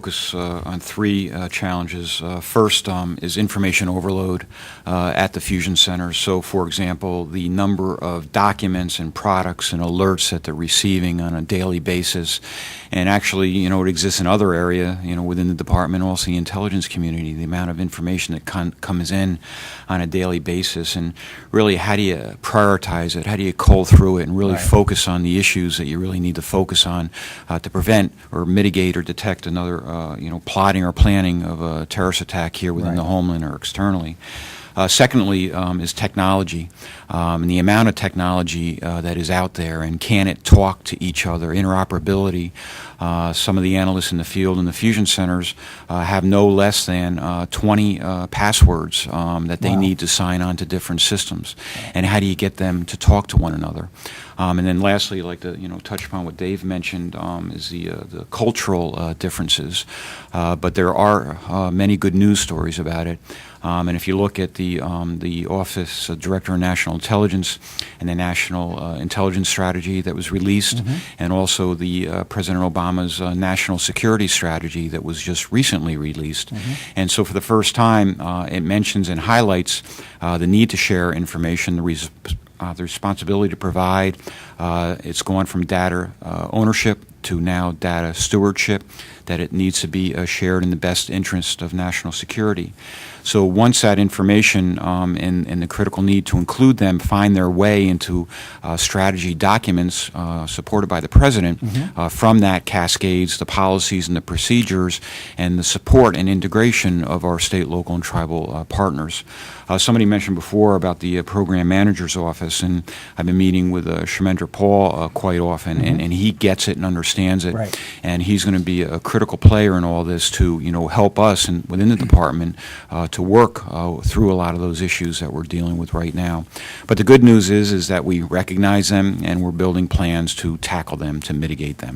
focus on three challenges. First is information overload at the fusion centers. So, for example, the number of documents and products and alerts that they're receiving on a daily basis. And actually, it exists in other area, within the department, also the intelligence community, the amount of information that comes in on a daily basis. And really, how do you prioritize it? How do you cull through it and really focus on the issues that you really need to focus on to prevent or mitigate or detect another, plotting or planning of a terrorist attack here within the homeland or externally. Secondly is technology, and the amount of technology that is out there, and can it talk to each other, interoperability. Some of the analysts in the field in the fusion centers have no less than 20 passwords that they need to sign on to different systems. And how do you get them to talk to one another? And then lastly, I'd like to touch upon what Dave mentioned is the cultural differences. But there are many good news stories about it. And if you look at the Office of Director of National Intelligence and the National Intelligence Strategy that was released, and also the President Obama's National Security Strategy that was just recently released. And so for the first time, it mentions and highlights the need to share information, the responsibility to provide. It's gone from data ownership to now data stewardship, that it needs to be shared in the best interest of national security. So once that information and the critical need to include them find their way into strategy documents supported by the President, from that cascades the policies and the procedures and the support and integration of our state, local, and tribal partners. Somebody mentioned before about the Program Manager's Office, and I've been meeting with Shemendra Paul quite often, and he gets it and understands it, and he's going to be a critical player in all this to help us and within the department to work through a lot of those issues that we're dealing with right now. But the good news is that we recognize them and we're building plans to tackle them, to mitigate them.